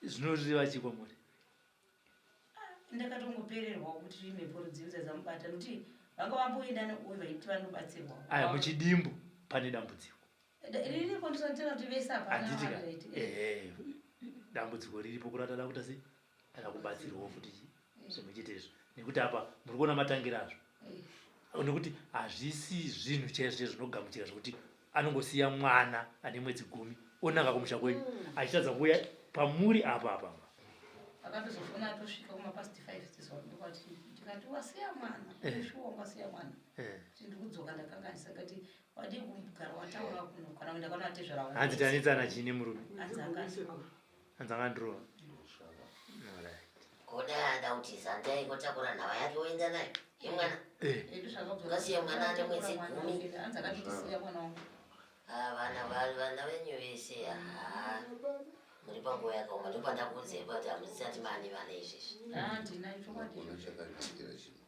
zvinoreva chikwa muri ndakatongopererwa kuti mhepo rudzivisa dzamubata nokuti vanga vamboenda neuyu vaiti vanobatsirwa muchidimbu pane dambudziko riripo ndisatera kuti vese handitika dambudziko riripo kuratada kuta sei ada kubatsirwawo futi zvemuchitezvo nekuti apa muri kuona matangira azvo nekuti hazvisi zvinhu chaizvo zvinogamuchira zvokuti anongosiya mwana ane mwedzi 10 onaka kumusha kwenyu achitadza kuuya pamuri apa akatozofona atosvika kumapasti 5 tikati wasiya mwana shuwa wasiya mwana ndiri kudzoka ndakanganisa ngati wadi kugara wataura kuno kana kuenda kana atezvera hanzi tanetsana chine murume anzangandirova koda dauti zandai kotakura nhava yake oenda nayo yemwana ngasiya mwana ane mwedzi 10 anzi akatotisiya mwana wangu vana venyu vese muri panguva yakaoma ndopandakuudze kuti hamusisati mane vana izvezvi ndinacho chakandikira chino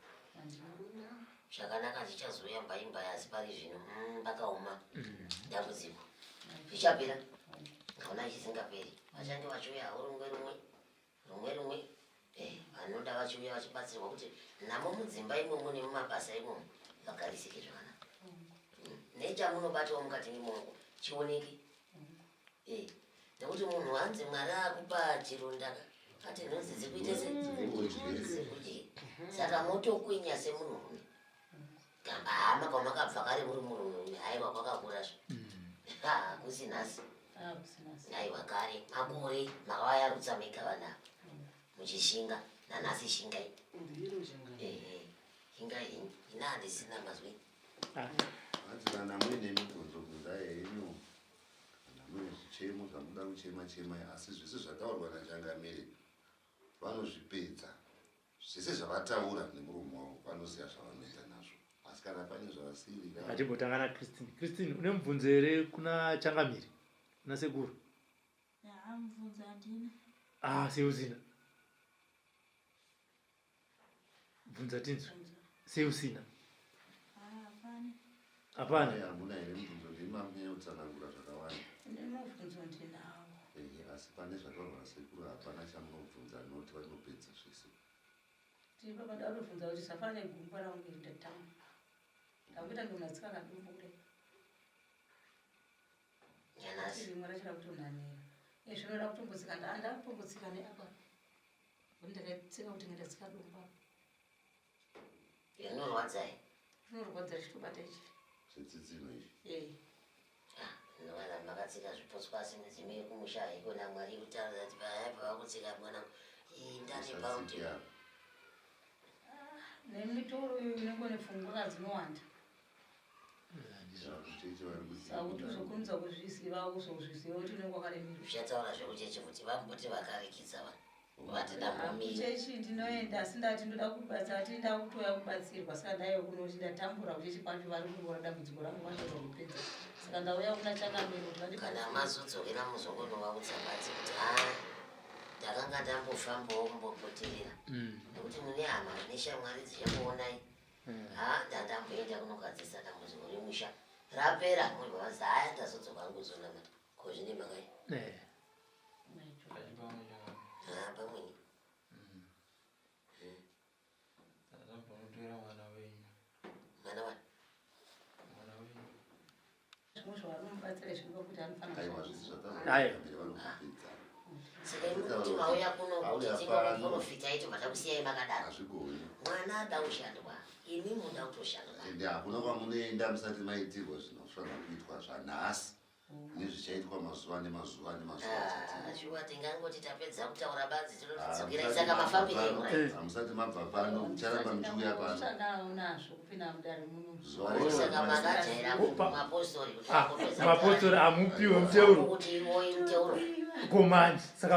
zvakanaka zvichazoya mbaimba asi pari zvino pakaoma dambudziko zvichapera ngaona chisingaperi vachange vachiuya rumwe rumwe vanoda vachiuya vachibatsirwa kuti namo mudzimba imomo nemumabasa imomo vagarisike zvakanaka nechamunobatawo mukati memongo chioneke nekuti munhu hanzi mwari akupa chironda ati nhonzi dzikuite sekudye saka motokwinya semunhurume gamba hama kwamakabva kare muri munhurume haiwa kwakakurazvo kusinasi aiwa kare makore makavayarutsa mekavana muchishinga nanhasi shingai shingai ina handisina mazwi ati kana muine mibvunzo kudai henyu kana muine zvichemo zvamuda kuchema asi zvese zvataurwa nachangamiri vanozvipedza zvese zvavataura nemuromo wavo vanosiya zvavanoita nazvo asi kana pane zvavasiyirira atimbotanga naChristine une mubvunzo here kuna Changamiri kuna sekuru mubvunzo handina seusina bvunza tinzwa seusina hapana hamuna here mibvunzo ndimamye utsanangura zvakawanda nemubvunzo ndinawo asi pane zvataurwa nasekuru hapana chamunobvunza noti vanopedza zvese tipapanda vanobvunza kuti safane gumba raunge ndatama ndakuita ndonatsika kadumbu kudai rimwe rachida kutonhanira zvinoda kutombotsika ndakutombotsika neapa ndakatsika kuti ngendatsika dumba zvinorwadzai zvinorwadza chitobata ichi zvetsitsino izvi novana makatsika zvipotswa asi mudzime yekumusha ikona mwari kutaura kuti pavakutsika mwana ndane pauti nemitoro inenge nepfungwa dzinowanda sakuti uzokurumidza kuzviziva uzozviziva kuti unenge wakaremira uchataura zvekuchechi kuti vamboti vakarikidza vanhu vatidambomiri ndinoenda asi ndati ndoda kubatsira ati nda kutoya kubatsirwa saka ndaiyo kunoti ndatambura kuchechi kwacho vari kuona dambudziko rangu vandoda kupedza saka ndauya kuna Changamiri kuti kana mazodzokera muzongonovaudza bati kuti ndakanga ndambofambawo kumbopoterera nekuti mune hama neshamwari dzichamboonai ndandamboenda kunogadzisa dambudziko remusha rapera mubva vazi haya ndazodzoka nguzonamata ko zvine makai pamweni mwana wani zvimwe zvavanomubatsira zvinova kuti aiwa zvisi Aye. zvataurwa saka imuti mauya kuno kuti tikoprofita iti matakusiyai makadaro hazvigoni mwana ada kushandwa imi muda kutoshandwa ende hakuna kwamunoenda musati maitirwa zvinofanira kuitwa zvanhasi nezvichaitwa mazuva nemazuva shuwa tingangoti tapedza kutaura badzi tinotidzokera saka mafambiro hamusati mabva pano mucharamba muchiuya pano nazvo kupinda mudare muno saka makajaira mapostori kuti mapostori hamupiwe muteuro kuti iwoyi muteuro komani saka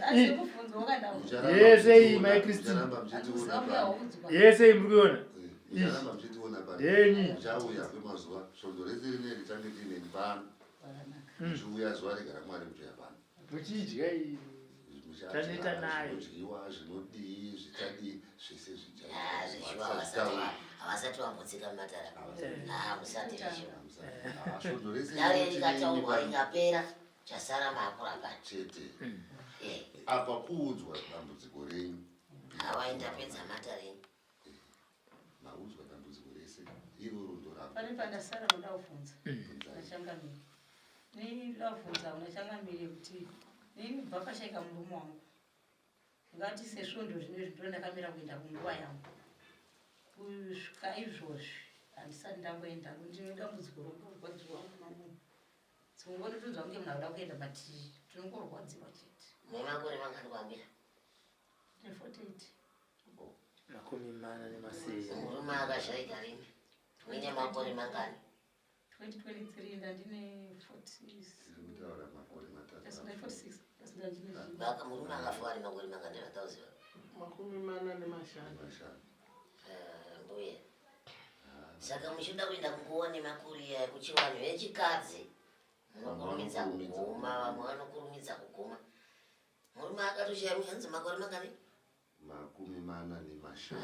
asi kubvunza wakanda yese iyi mai Christine mucharamba muchitiona pano yese iyi muri kuiona mucharamba muchitiona pano yenyi muchauya kwemazuva svondo rese rineri tichange tiineni pano muchiuya zuva rega ramwari muchiuya pano muchidya iyi Taneta nayo. zvinodyiwa zvinodii zvichadii zvese havasati vambotsika mumatara musati zvishiwa svondo rese dare rikataurwa rikapera chasara maakurapa chete apa kuudzwa dambudziko renyu havaenda pedza matareni maudzwa dambudziko rese iroro ndorapa pane pandasara muda kubvunza nachangamiri nida kubvunza kuna Changamiri kuti nebva pashaika murume wangu ngati sesvondo zvinezvi ndo ndakamira kuenda kunguva yangu kusvika izvozvi handisati ndamboenda ndine dambudziko rokurwadziwa mumamunhu dzimwe ngototonzwa kunge munhu akuda kuenda but tinongorwadziwa chete nemakore mangani kwambira ne48 makumi mana nemasere murume akashaika rini uine makore mangani 2023 ndandine 46 kutaura makore matatu 46 ndandine baka murume akafa ari makore mangani vatauziva makumi mana nemashanu mashanu mbuya saka muchida kuenda kunguva nemakuriya kuti vanhu vechikadzi munokurumidza kuguma vamwe vanokurumidza kuguma murume akatoshaya muyanzi makore mangani makore makumi mana nemashanu.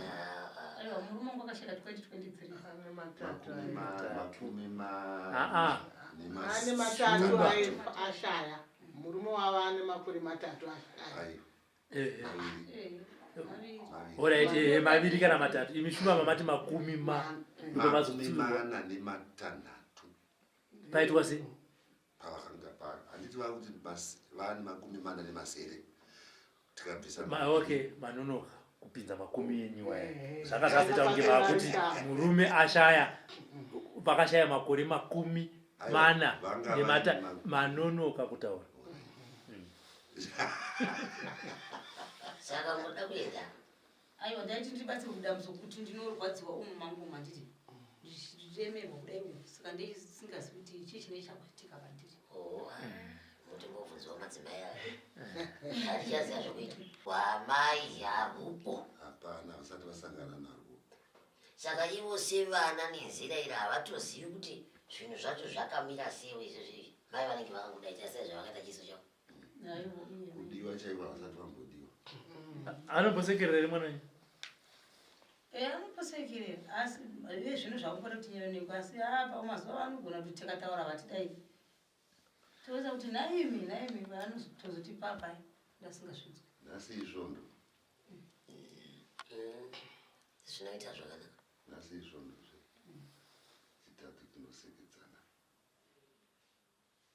Aiwa, murume wangu akashira 2023. ane matatu Makumi ane matatu ashaya murume wavo ane makore matatu ashaya Alright, maviri kana matatu. Imishuma mamati makumi mana nematanhatu. paitwa sei? Pavakanga pari. Handiti vari kuti vane makumi mana nemasere. Tikabvisa Okay, manonoka kupinza makumi enyuwaya. Zvaka zvazita kunge vakuti murume ashaya pakashaya makore makumi mana nemata manonoka kutaura. Saka muda kuenda. Aiwa, ndaiti ndibatsire kudambudzo kuti ndinorwadziwa mangu manditi ndiremerwa kudai saka ndisingazivi kuti ichi chinenge chakuitika pandiri. Muti mbobvunzwa madzimai ayo. Hatichaziva zvokuita. Wamai harupo. hapana vasati vasangana narwo. Saka ivo sevana nenzira iri havatozivi kuti zvinhu zvacho zvakamira sei izvozvi. Mai vanenge vakangodaita sei zvavakaita chiso chavo. Kudiwa chaivo havasati vambodiwa. Anombosekerera mwananyi? Anoposekerera asi zvinhu zvakupota kuti nyeronekwa asi apa mazuva vanogona kuti takataura vatidai toza kuti naimi vanotozoti papai ndasingasvidzwi Nhasi izvondo. Zvinoita zvakanaka. Nhasi izvondo chitatu tinosekedzana.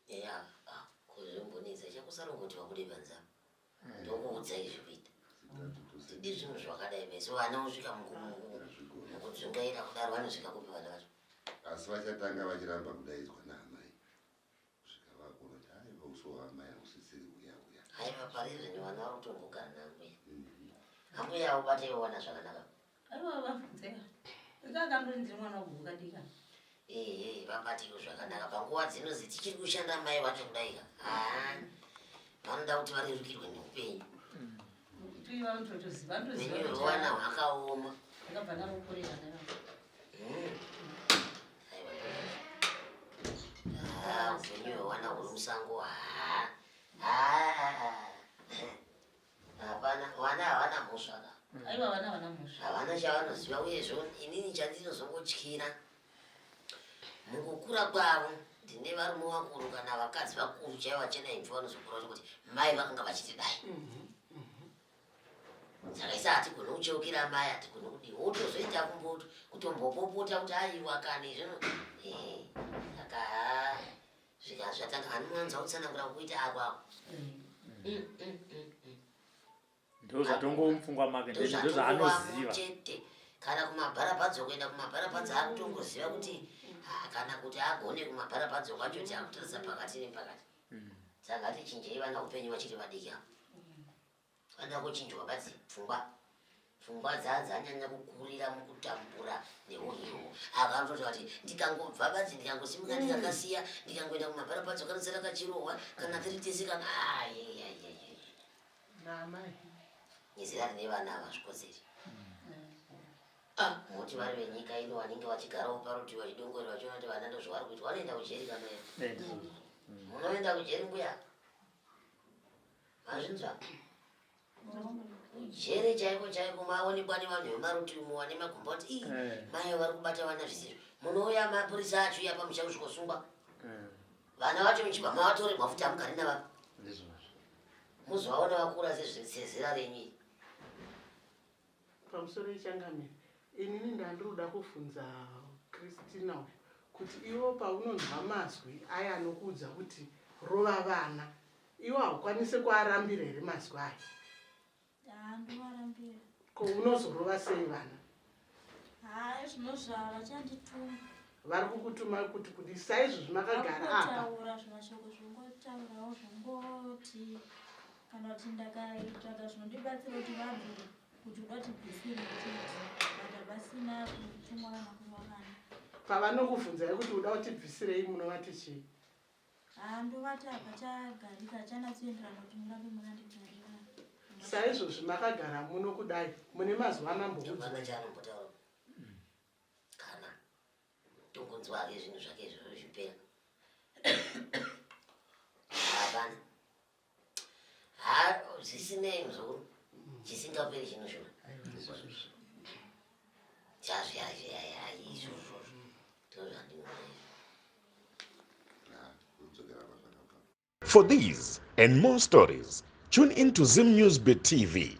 Eya, kuzvimbonisa chakusarongoti wabude panza. Ndokuudzai zvekuita. Tidi zvinhu zvakadai meso vana usvika mukudzungaira kudaro vanosvika kupi vana vacho. Asi vachatanga vachiramba kudaidzwa naamai. Kusvika vakona kuti aiva uso amai hausisiri uya. Haiva pari zvinhu vana vari kutombogara nambuya. Ambuya ubateiwo wana zvakanaka. aiwa vabvunzeka ikakandoni ndiri mwana waguvuka dika Vabatiwo zvakanaka panguva dzinozi tichiri kushanda mai vacho kudaika. Vanoda kuti varerukirwe neupenyu. Upenyu hwewana hwakaoma. akabva narokorera naro Upenyu hwewana huri musango. Hapana, vana havana musvaka. aiwa vana vana musha Havana chavanoziva uyezvo inini chandinozongotyira mukukura kwavo ndine varume vakuru kana vakadzi vakuru chaivo vachena imvi vanozokura kuti mai vakanga vachitidai. Saka isa hatigoni kucheukira mai, hatigoni kudii wotozoita kutombopopota kuti aiwa kani zvino saka zvika zvatanga anowanza kutsanangura kuita akwako. Ndozvatongomupfungwa make ndozvaanoziva. Chete kana kumabharapadzo kuenda kumabharapadzo akutongoziva kuti kana kuti agone kumabharapadzo kwacho kuti akutarisa pakati nepakati. Saka ngatichinjei vana upenyu vachiri vadiki apa. Vana kuchinjwa basi pfungwa dzanyanya kukurira mukutambura neuhiwo. Akanototi kuti ndikangobva basi ndikangosimuka ndikakasiya ndikangoenda kumabharapadzo kanosara kachirohwa kana tiritisi kana naamai izira rine vana havasvikodzeri. Moti vari venyika ino vanenge vachigarawo parutivi vachidongori vachiona kuti vana ndozvavari kuita vanoenda kujeri kana munoenda kujeri mbuya mazvinzwa jeri chaiko maonekwa nevanhu vemarutivi muwane magomba kuti mai vari kubata vana zvisizvo munouya mapurisa achiuya pamusha kusvikosungwa vana vacho muchibva mavatorerwa futi hamugari navavo muzovaona vakura sezera renyu. pamusoro ichangamira inini ndandiroda kubvunza Kristina uyu kuti iwo paunonzwa mazwi aya anokuudza kuti rova vana iwo haukwanisi kuarambira here mazwi aya? Ndovarambira. Ko unozorova sei vana? Zvinozvava chandituma. Vari kukutuma kuti saizvozvi makagara apa? Taura zvimashoko zvongotaurawo zvongoti kana kuti ndakaitsvaga zvinondibatsira kuti vabvire kuti uda kuti bvisire kuti basina kutumwa kana kuva vana. Pavanokubvunzai kuti uda kuti bvisirei munovati chii? Ndovati apa chagarika chanatsoenderana kuti murambe mukandigarira. Saizvozvi makagara muno kudai mune mazuva Mwana chanombotaura kana tongonzwa hake zvinhu zvake izvozvo zvipera. Hapana zvisinei muzukuru chisingaperi chinoshora chazvazvaizvozvo tozvandinoa. For these and more stories, tune in to Zim News Bit TV